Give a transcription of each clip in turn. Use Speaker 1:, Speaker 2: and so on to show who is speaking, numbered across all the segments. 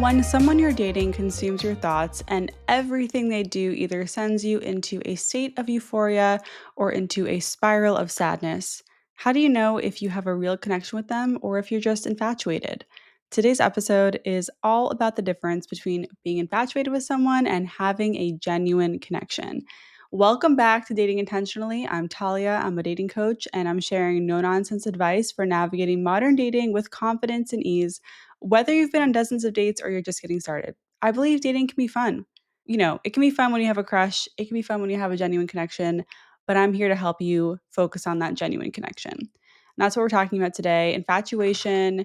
Speaker 1: When someone you're dating consumes your thoughts and everything they do either sends you into a state of euphoria or into a spiral of sadness, how do you know if you have a real connection with them or if you're just infatuated? Today's episode is all about the difference between being infatuated with someone and having a genuine connection. Welcome back to Dating Intentionally. I'm Talia, I'm a dating coach, and I'm sharing no nonsense advice for navigating modern dating with confidence and ease whether you've been on dozens of dates or you're just getting started. I believe dating can be fun. It can be fun when you have a crush, it can be fun when you have a genuine connection, but I'm here to help you focus on that genuine connection. And that's what we're talking about today. Infatuation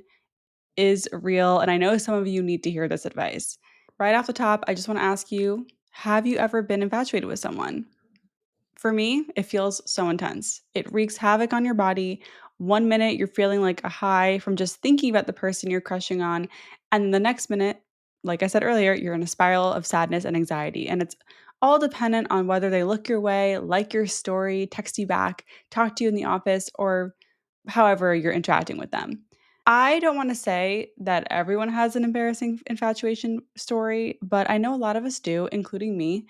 Speaker 1: is real, and I know some of you need to hear this advice. Right off the top, I just want to ask you, have you ever been infatuated with someone? For me, it feels so intense. It wreaks havoc on your body. One minute, you're feeling like a high from just thinking about the person you're crushing on. And the next minute, like I said earlier, you're in a spiral of sadness and anxiety. And it's all dependent on whether they look your way, like your story, text you back, talk to you in the office, or however you're interacting with them. I don't want to say that everyone has an embarrassing infatuation story, but I know a lot of us do, including me.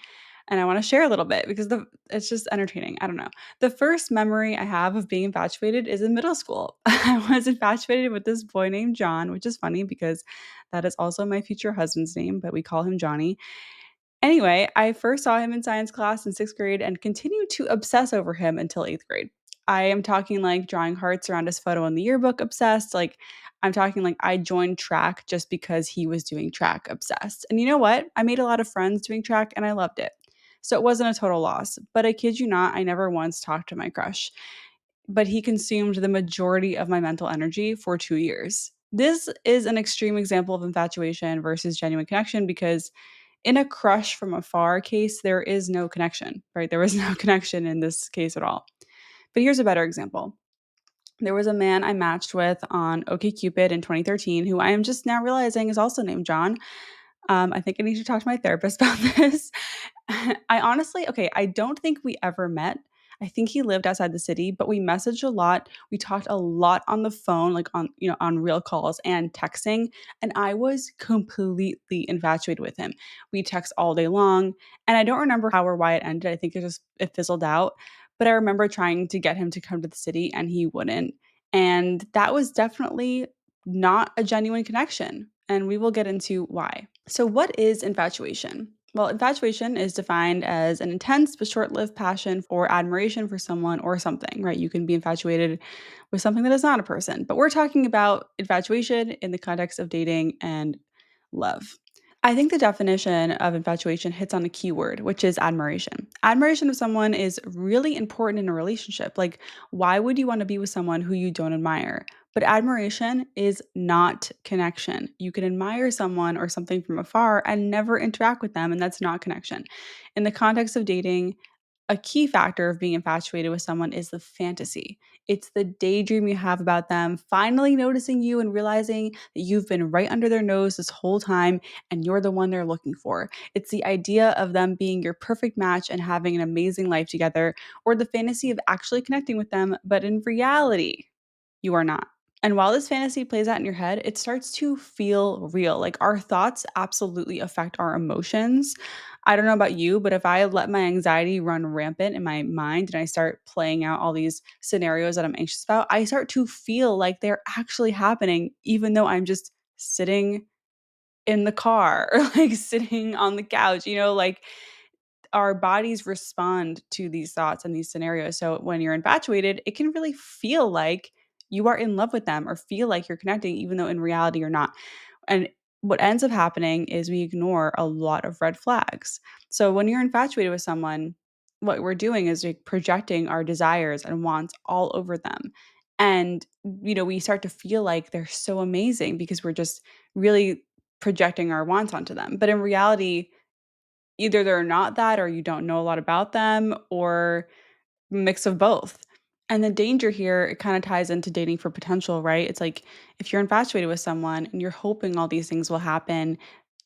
Speaker 1: And I want to share a little bit because it's just entertaining. I don't know. The first memory I have of being infatuated is in middle school. I was infatuated with this boy named John, which is funny because that is also my future husband's name, but we call him Johnny. Anyway, I first saw him in science class in 6th grade and continued to obsess over him until 8th grade. I am talking like drawing hearts around his photo in the yearbook obsessed. Like, I'm talking like I joined track just because he was doing track obsessed. And you know what? I made a lot of friends doing track and I loved it. So it wasn't a total loss. But I kid you not, I never once talked to my crush. But he consumed the majority of my mental energy for 2 years. This is an extreme example of infatuation versus genuine connection because in a crush from afar case, there is no connection, right? There was no connection in this case at all. But here's a better example. There was a man I matched with on OkCupid in 2013 who I am just now realizing is also named John. I think I need to talk to my therapist about this. I honestly, okay, I don't think we ever met. I think he lived outside the city, but we messaged a lot. We talked a lot on the phone, like on real calls and texting, and I was completely infatuated with him. We text all day long, and I don't remember how or why it ended. I think it fizzled out, but I remember trying to get him to come to the city and he wouldn't. And that was definitely not a genuine connection, and we will get into why. So, what is infatuation? Well, infatuation is defined as an intense but short lived passion or admiration for someone or something, right? You can be infatuated with something that is not a person, but we're talking about infatuation in the context of dating and love. I think the definition of infatuation hits on a key word, which is admiration. Admiration of someone is really important in a relationship. Like, why would you want to be with someone who you don't admire? But admiration is not connection. You can admire someone or something from afar and never interact with them, and that's not connection. In the context of dating, a key factor of being infatuated with someone is the fantasy. It's the daydream you have about them finally noticing you and realizing that you've been right under their nose this whole time and you're the one they're looking for. It's the idea of them being your perfect match and having an amazing life together, or the fantasy of actually connecting with them, but in reality, you are not. And while this fantasy plays out in your head, it starts to feel real. Like our thoughts absolutely affect our emotions. I don't know about you, but if I let my anxiety run rampant in my mind and I start playing out all these scenarios that I'm anxious about, I start to feel like they're actually happening, even though I'm just sitting in the car or like sitting on the couch, like our bodies respond to these thoughts and these scenarios. So when you're infatuated, it can really feel like you are in love with them or feel like you're connecting, even though in reality you're not. And what ends up happening is we ignore a lot of red flags. So when you're infatuated with someone, what we're doing is like projecting our desires and wants all over them. And, we start to feel like they're so amazing because we're just really projecting our wants onto them. But in reality, either they're not that or you don't know a lot about them or mix of both. And the danger here, it kind of ties into dating for potential, right? It's like if you're infatuated with someone and you're hoping all these things will happen,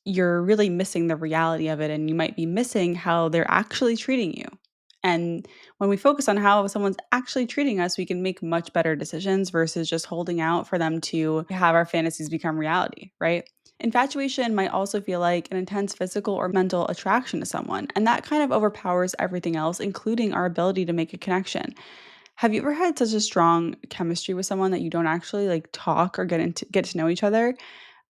Speaker 1: you're really missing the reality of it and you might be missing how they're actually treating you. And when we focus on how someone's actually treating us, we can make much better decisions versus just holding out for them to have our fantasies become reality, right? Infatuation might also feel like an intense physical or mental attraction to someone, and that kind of overpowers everything else, including our ability to make a connection. Have you ever had such a strong chemistry with someone that you don't actually like talk or get to know each other?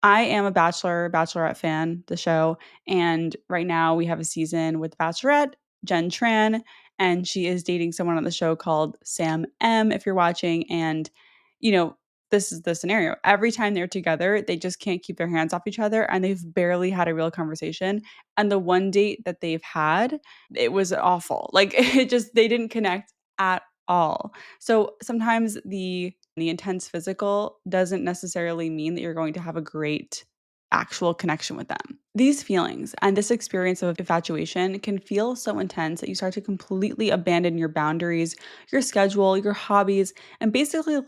Speaker 1: I am a Bachelorette fan, the show, and right now we have a season with Bachelorette, Jen Tran, and she is dating someone on the show called Sam M, if you're watching, and, you know, this is the scenario. Every time they're together, they just can't keep their hands off each other, and they've barely had a real conversation, and the one date that they've had, it was awful. Like, it just they didn't connect at all. So, sometimes the intense physical doesn't necessarily mean that you're going to have a great actual connection with them. These feelings and this experience of infatuation can feel so intense that you start to completely abandon your boundaries, your schedule, your hobbies, and basically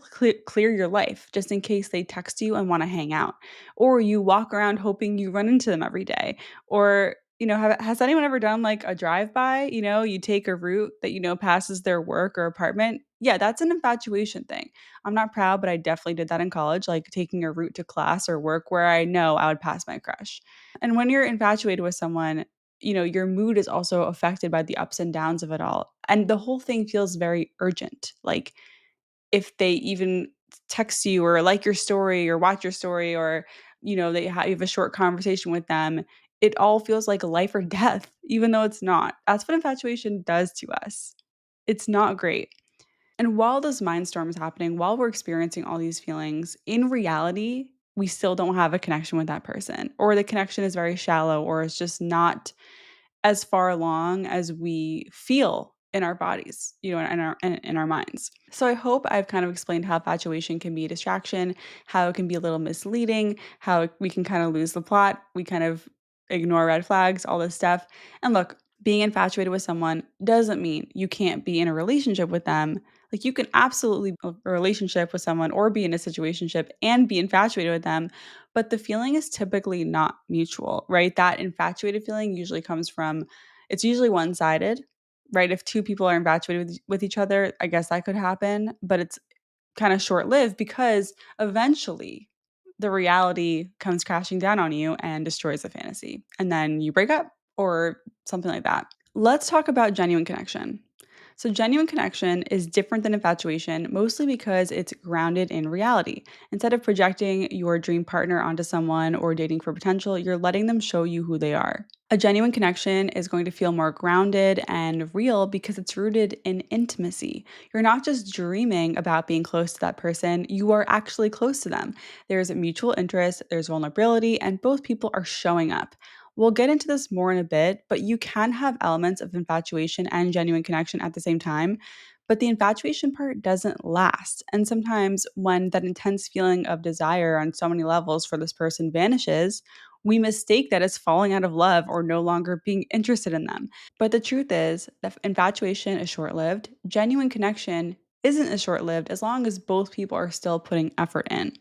Speaker 1: clear your life just in case they text you and want to hang out. Or you walk around hoping you run into them every day. Or has anyone ever done like a drive by? You take a route that passes their work or apartment. Yeah, that's an infatuation thing. I'm not proud, but I definitely did that in college, like taking a route to class or work where I know I would pass my crush. And when you're infatuated with someone, your mood is also affected by the ups and downs of it all. And the whole thing feels very urgent. Like if they even text you or like your story or watch your story or, you have a short conversation with them, it all feels like life or death, even though it's not. That's what infatuation does to us. It's not great. And while this mindstorm is happening, while we're experiencing all these feelings, in reality, we still don't have a connection with that person, or the connection is very shallow, or it's just not as far along as we feel in our bodies, in our minds. So I hope I've kind of explained how infatuation can be a distraction, how it can be a little misleading, how we can kind of lose the plot, we kind of ignore red flags, all this stuff. And look, being infatuated with someone doesn't mean you can't be in a relationship with them. Like you can absolutely be in a relationship with someone or be in a situationship and be infatuated with them, but the feeling is typically not mutual, right? That infatuated feeling usually comes from it's usually one-sided, right? If two people are infatuated with each other, I guess that could happen, but it's kind of short-lived because eventually the reality comes crashing down on you and destroys the fantasy. And then you break up or something like that. Let's talk about genuine connection. So, genuine connection is different than infatuation, mostly because it's grounded in reality. Instead of projecting your dream partner onto someone or dating for potential, you're letting them show you who they are. A genuine connection is going to feel more grounded and real because it's rooted in intimacy. You're not just dreaming about being close to that person, you are actually close to them. There's mutual interest, there's vulnerability, and both people are showing up. We'll get into this more in a bit, but you can have elements of infatuation and genuine connection at the same time. But the infatuation part doesn't last. And sometimes when that intense feeling of desire on so many levels for this person vanishes, we mistake that as falling out of love or no longer being interested in them. But the truth is that infatuation is short lived. Genuine connection isn't as short lived as long as both people are still putting effort in.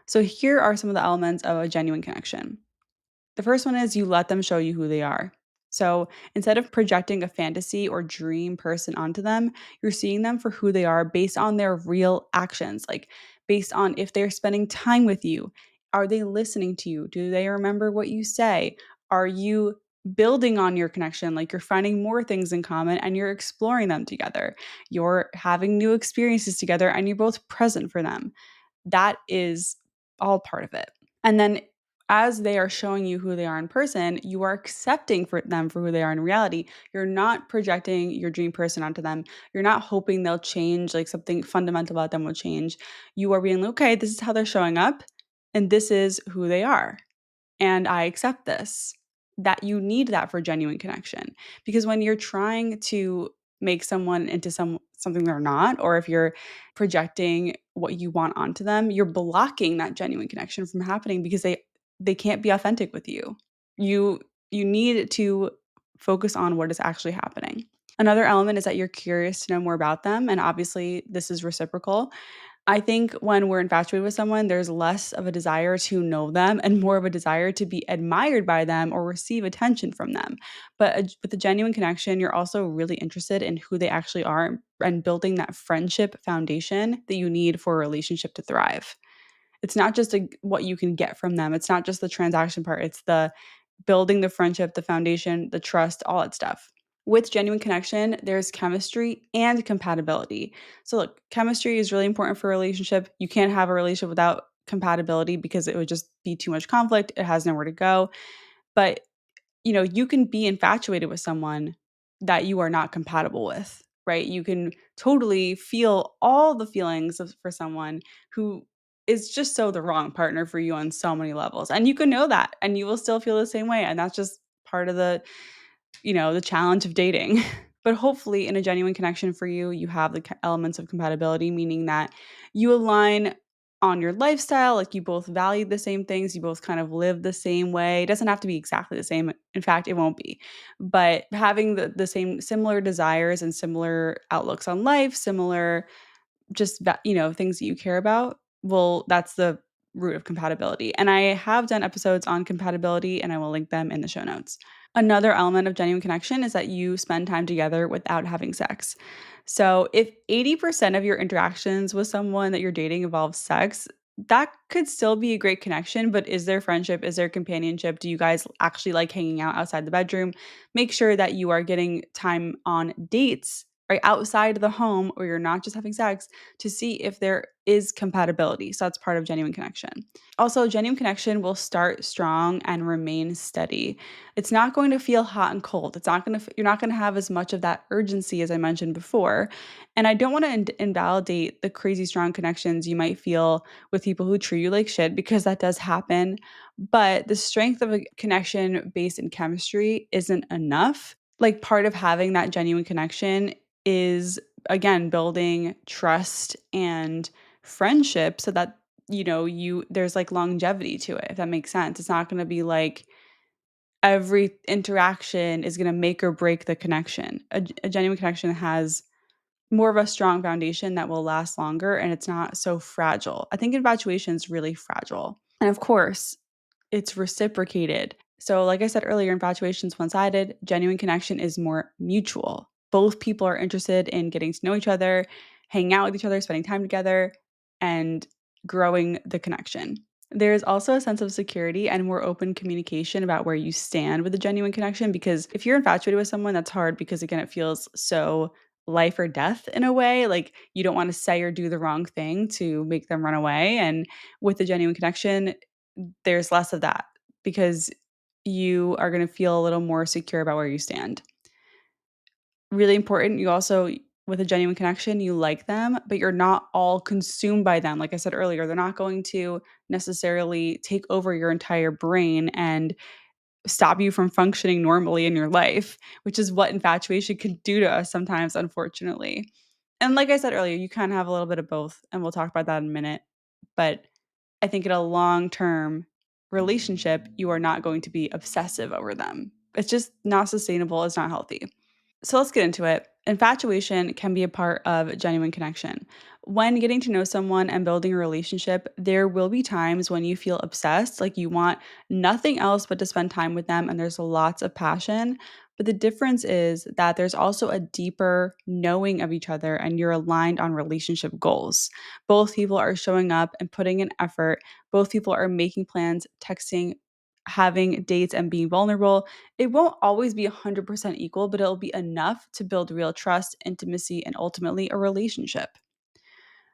Speaker 1: So here are some of the elements of a genuine connection. The first one is you let them show you who they are. So instead of projecting a fantasy or dream person onto them, you're seeing them for who they are based on their real actions, like based on if they're spending time with you. Are they listening to you? Do they remember what you say? Are you building on your connection? Like you're finding more things in common and you're exploring them together. You're having new experiences together and you're both present for them. That is all part of it. And then as they are showing you who they are in person, you are accepting for them for who they are in reality. You're not projecting your dream person onto them. You're not hoping they'll change, like something fundamental about them will change. You are being like, okay, this is how they're showing up, and this is who they are. And I accept this. That you need that for genuine connection. Because when you're trying to make someone into something they're not, or if you're projecting what you want onto them, you're blocking that genuine connection from happening because they can't be authentic with you. You you need to focus on what is actually happening. Another element is that you're curious to know more about them, and obviously this is reciprocal. I think when we're infatuated with someone, there's less of a desire to know them and more of a desire to be admired by them or receive attention from them. But with a genuine connection, you're also really interested in who they actually are and building that friendship foundation that you need for a relationship to thrive. It's not just what you can get from them. It's not just the transaction part. It's the building the friendship, the foundation, the trust, all that stuff. With genuine connection, there's chemistry and compatibility. So, look, chemistry is really important for a relationship. You can't have a relationship without compatibility because it would just be too much conflict. It has nowhere to go. But you can be infatuated with someone that you are not compatible with, right? You can totally feel all the feelings for someone who is just so the wrong partner for you on so many levels. And you can know that and you will still feel the same way. And that's just part of the challenge of dating. But hopefully, in a genuine connection for you, you have the elements of compatibility, meaning that you align on your lifestyle, like you both value the same things, you both kind of live the same way. It doesn't have to be exactly the same. In fact, it won't be. But having the same similar desires and similar outlooks on life, similar just things that you care about, well, that's the root of compatibility. And I have done episodes on compatibility and I will link them in the show notes. Another element of genuine connection is that you spend time together without having sex. So, if 80% of your interactions with someone that you're dating involves sex, that could still be a great connection, but is there friendship? Is there companionship? Do you guys actually like hanging out outside the bedroom? Make sure that you are getting time on dates right outside of the home or you're not just having sex to see if there is compatibility. So, that's part of genuine connection. Also, genuine connection will start strong and remain steady. It's not going to feel hot and cold. It's not going to you're not going to have as much of that urgency as I mentioned before. And I don't want to invalidate the crazy strong connections you might feel with people who treat you like shit because that does happen, but the strength of a connection based in chemistry isn't enough. Like part of having that genuine connection is again building trust and friendship so that you there's like longevity to it, if that makes sense. It's not going to be like every interaction is going to make or break the connection. A genuine connection has more of a strong foundation that will last longer and it's not so fragile. I think infatuation is really fragile. And of course, it's reciprocated. So, like I said earlier, infatuation is one sided, genuine connection is more mutual. Both people are interested in getting to know each other, hanging out with each other, spending time together, and growing the connection. There's also a sense of security and more open communication about where you stand with a genuine connection because if you're infatuated with someone, that's hard because, again, it feels so life or death in a way. Like you don't want to say or do the wrong thing to make them run away. And with a genuine connection, there's less of that because you are going to feel a little more secure about where you stand. Really important, you also with a genuine connection, you like them, but you're not all consumed by them. Like I said earlier, they're not going to necessarily take over your entire brain and stop you from functioning normally in your life, which is what infatuation can do to us sometimes, unfortunately. And like I said earlier, you kind of have a little bit of both, and we'll talk about that in a minute. But I think in a long term relationship, you are not going to be obsessive over them. It's just not sustainable. It's not healthy. So let's get into it. Infatuation can be a part of genuine connection. When getting to know someone and building a relationship, there will be times when you feel obsessed, like you want nothing else but to spend time with them, and there's lots of passion. But the difference is that there's also a deeper knowing of each other, and you're aligned on relationship goals. Both people are showing up and putting in effort, both people are making plans, texting, having dates, and being vulnerable. It won't always be 100% equal, but it'll be enough to build real trust, intimacy, and ultimately a relationship.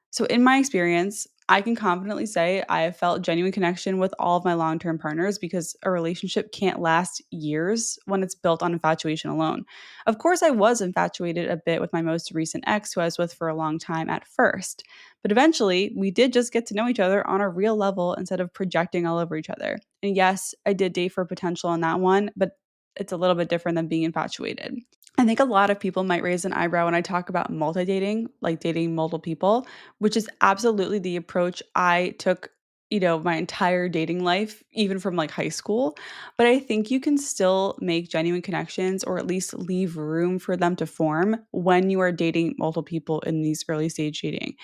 Speaker 1: So, in my experience, I can confidently say I have felt genuine connection with all of my long term partners because a relationship can't last years when it's built on infatuation alone. Of course, I was infatuated a bit with my most recent ex, who I was with for a long time at first. But eventually, we did just get to know each other on a real level instead of projecting all over each other. And yes, I did date for potential on that one, but it's a little bit different than being infatuated. I think a lot of people might raise an eyebrow when I talk about multi dating, like dating multiple people, which is absolutely the approach I took, my entire dating life, even from like high school. But I think you can still make genuine connections or at least leave room for them to form when you are dating multiple people in these early stage dating.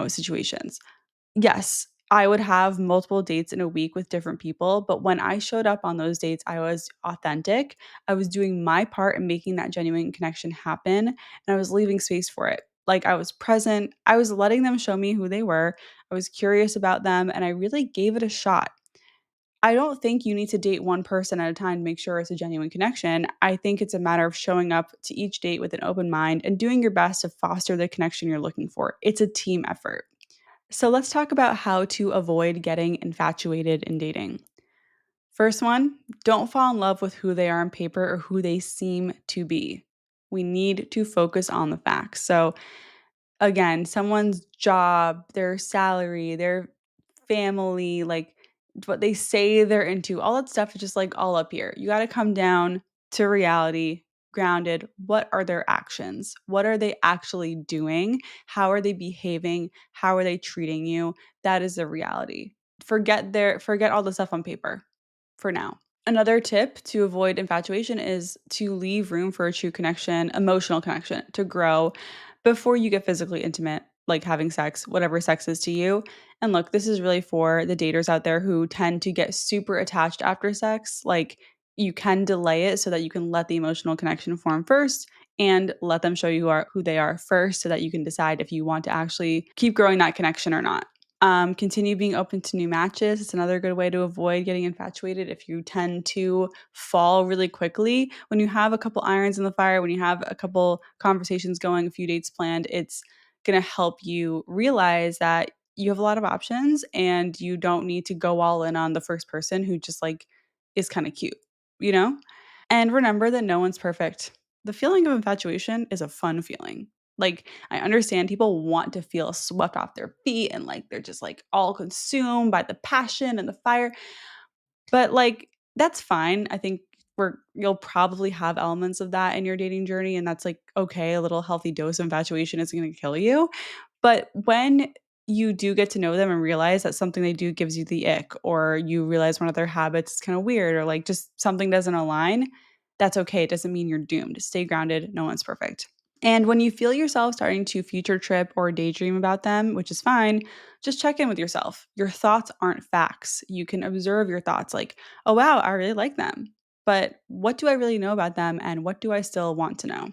Speaker 1: situations. Yes, I would have multiple dates in a week with different people, but when I showed up on those dates, I was authentic. I was doing my part in making that genuine connection happen, and I was leaving space for it. Like, I was present, I was letting them show me who they were, I was curious about them, and I really gave it a shot. I don't think you need to date one person at a time to make sure it's a genuine connection. I think it's a matter of showing up to each date with an open mind and doing your best to foster the connection you're looking for. It's a team effort. So let's talk about how to avoid getting infatuated in dating. First one, don't fall in love with who they are on paper or who they seem to be. We need to focus on the facts. So, again, someone's job, their salary, their family, like what they say they're into, all that stuff is just like all up here. You got to come down to reality, grounded. What are their actions? What are they actually doing? How are they behaving? How are they treating you? That is the reality. Forget all the stuff on paper for now. Another tip to avoid infatuation is to leave room for a true connection, emotional connection, to grow before you get physically intimate, like having sex, whatever sex is to you. And look, this is really for the daters out there who tend to get super attached after sex. Like, you can delay it so that you can let the emotional connection form first and let them show you who they are first so that you can decide if you want to actually keep growing that connection or not. Continue being open to new matches. It's another good way to avoid getting infatuated if you tend to fall really quickly. When you have a couple irons in the fire, when you have a couple conversations going, a few dates planned, it's going to help you realize that you have a lot of options and you don't need to go all in on the first person who just like is kind of cute, you know? And remember that no one's perfect. The feeling of infatuation is a fun feeling. Like, I understand people want to feel swept off their feet and like they're just like all consumed by the passion and the fire. But like, that's fine. I think you'll probably have elements of that in your dating journey, and that's like okay. A little healthy dose of infatuation isn't going to kill you. But when you do get to know them and realize that something they do gives you the ick, or you realize one of their habits is kind of weird, or like just something doesn't align, that's okay. It doesn't mean you're doomed. Stay grounded. No one's perfect. And when you feel yourself starting to future trip or daydream about them, which is fine, just check in with yourself. Your thoughts aren't facts. You can observe your thoughts like, oh, wow, I really like them. But what do I really know about them and what do I still want to know?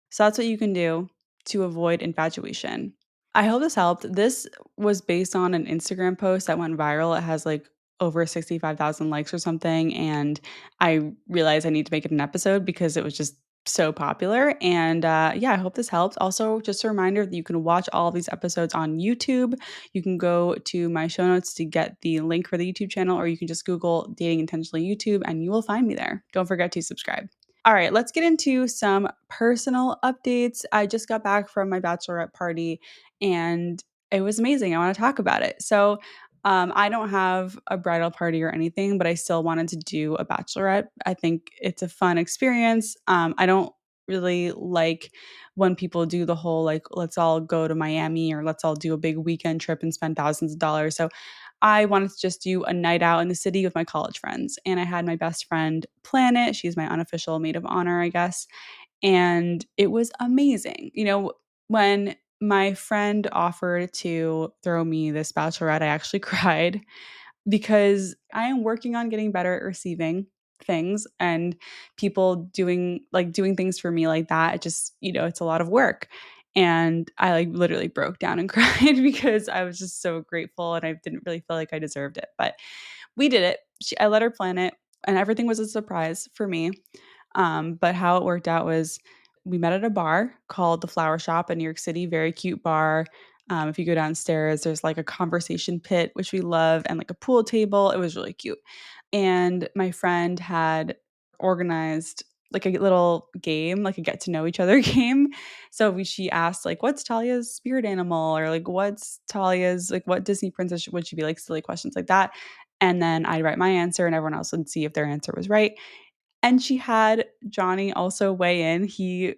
Speaker 1: So that's what you can do to avoid infatuation. I hope this helped. This was based on an Instagram post that went viral. It has like over 65,000 likes or something. And I realized I need to make it an episode because it was just so popular. And yeah, I hope this helped. Also, just a reminder that you can watch all of these episodes on YouTube. You can go to my show notes to get the link for the YouTube channel, or you can just Google Dating Intentionally YouTube and you will find me there. Don't forget to subscribe. All right, let's get into some personal updates. I just got back from my bachelorette party and it was amazing. I want to talk about it. So, I don't have a bridal party or anything, but I still wanted to do a bachelorette. I think it's a fun experience. I don't really like when people do the whole like, let's all go to Miami or let's all do a big weekend trip and spend thousands of dollars. So, I wanted to just do a night out in the city with my college friends. And I had my best friend plan it. She's my unofficial maid of honor, I guess. And it was amazing. When my friend offered to throw me this bachelorette, I actually cried because I am working on getting better at receiving things and people doing things for me like that. It just, it's a lot of work. And I like literally broke down and cried because I was just so grateful and I didn't really feel like I deserved it. But we did it. I let her plan it and everything was a surprise for me. But how it worked out was we met at a bar called the Flower Shop in New York City, very cute bar. If you go downstairs, there's like a conversation pit, which we love, and like a pool table. It was really cute. And my friend had organized like a little game, like a get to know each other game. So she asked like, "What's Talia's spirit animal?" or like, "What's Talia's like what Disney princess would she be?" Like silly questions like that. And then I'd write my answer, and everyone else would see if their answer was right. And she had Johnny also weigh in. She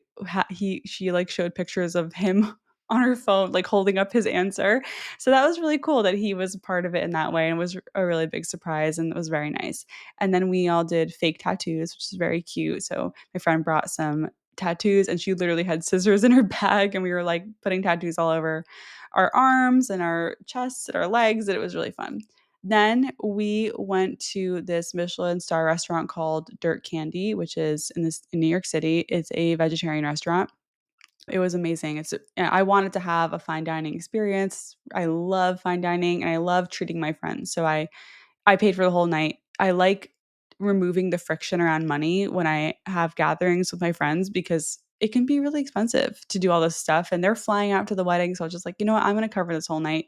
Speaker 1: like showed pictures of him on her phone, like holding up his answer. So that was really cool that he was a part of it in that way and it was a really big surprise and it was very nice. And then we all did fake tattoos, which is very cute. So my friend brought some tattoos, and she literally had scissors in her bag, and we were like putting tattoos all over our arms and our chests and our legs, and it was really fun. Then we went to this Michelin star restaurant called Dirt Candy, which is in New York City. It's a vegetarian restaurant. It was amazing. I wanted to have a fine dining experience. I love fine dining and I love treating my friends. So I paid for the whole night. I like removing the friction around money when I have gatherings with my friends because it can be really expensive to do all this stuff and they're flying out to the wedding. So I was just like, you know what? I'm going to cover this whole night.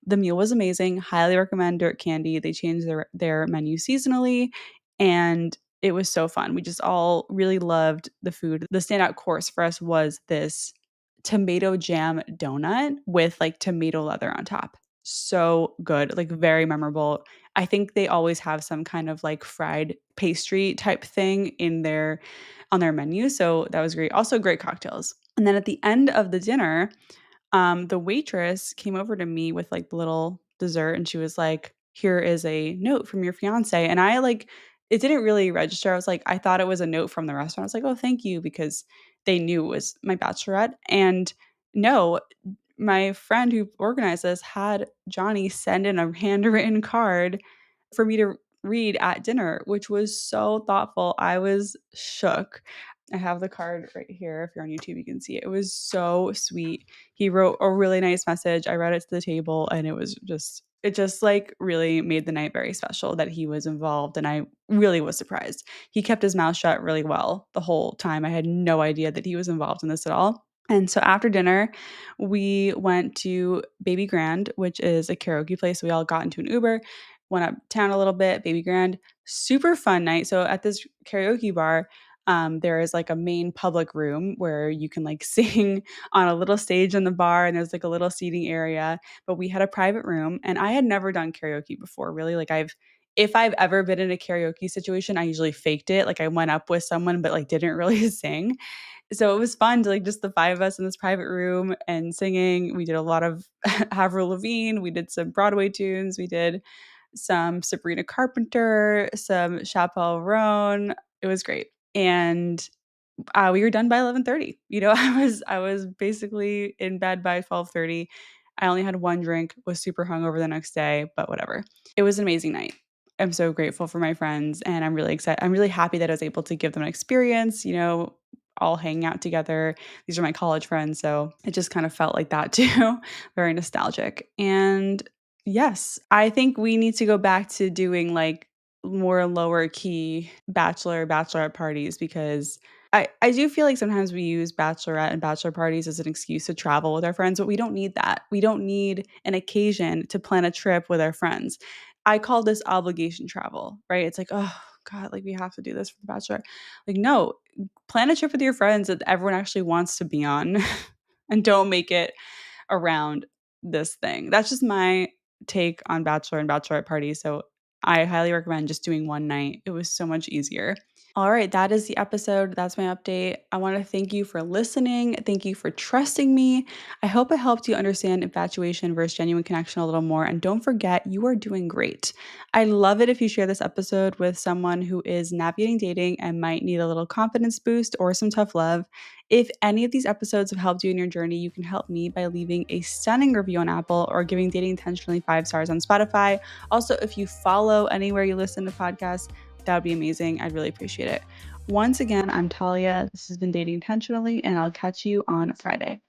Speaker 1: The meal was amazing. Highly recommend Dirt Candy. They changed their menu seasonally, and it was so fun. We just all really loved the food. The standout course for us was this tomato jam donut with like tomato leather on top. So good, like very memorable. I think they always have some kind of like fried pastry type thing in their on their menu. So that was great. Also great cocktails. And then at the end of the dinner, the waitress came over to me with like the little dessert and she was like, "Here is a note from your fiance." And I like it didn't really register. I was like, I thought it was a note from the restaurant. I was like, "Oh, thank you," because they knew it was my bachelorette. And no, my friend who organized this had Johnny send in a handwritten card for me to read at dinner, which was so thoughtful. I was shook. I have the card right here. If you're on YouTube, you can see it. It was so sweet. He wrote a really nice message. I read it to the table and it just like really made the night very special that he was involved and I really was surprised. He kept his mouth shut really well the whole time. I had no idea that he was involved in this at all. And so after dinner, we went to Baby Grand, which is a karaoke place. We all got into an Uber, went uptown a little bit, Baby Grand, super fun night. So at this karaoke bar, there is like a main public room where you can like sing on a little stage in the bar and there's like a little seating area. But we had a private room and I had never done karaoke before, really. If I've ever been in a karaoke situation, I usually faked it. Like I went up with someone, but like didn't really sing. So it was fun to like just the 5 of us in this private room and singing. We did a lot of Avril Lavigne, we did some Broadway tunes, we did some Sabrina Carpenter, some Chappelle Roan. It was great. And we were done by 11:30. You know, I was basically in bed by 12:30. I only had one drink, was super hungover the next day, but whatever. It was an amazing night. I'm so grateful for my friends and I'm really excited. I'm really happy that I was able to give them an experience, you know, all hanging out together. These are my college friends, so it just kind of felt like that too. Very nostalgic. And yes, I think we need to go back to doing like more lower key bachelorette parties because I do feel like sometimes we use bachelorette and bachelor parties as an excuse to travel with our friends, but we don't need that. We don't need an occasion to plan a trip with our friends. I call this obligation travel, right? It's like, oh God, like we have to do this for the bachelor. Like, no, plan a trip with your friends that everyone actually wants to be on and don't make it around this thing. That's just my take on bachelor and bachelorette parties. So I highly recommend just doing one night. It was so much easier. All right, that is the episode. That's my update. I want to thank you for listening. Thank you for trusting me. I hope I helped you understand infatuation versus genuine connection a little more. And don't forget, you are doing great. I love it if you share this episode with someone who is navigating dating and might need a little confidence boost or some tough love. If any of these episodes have helped you in your journey, you can help me by leaving a stunning review on Apple or giving Dating Intentionally 5 stars on Spotify. Also, if you follow anywhere you listen to podcasts, that would be amazing. I'd really appreciate it. Once again, I'm Talia. This has been Dating Intentionally, and I'll catch you on Friday.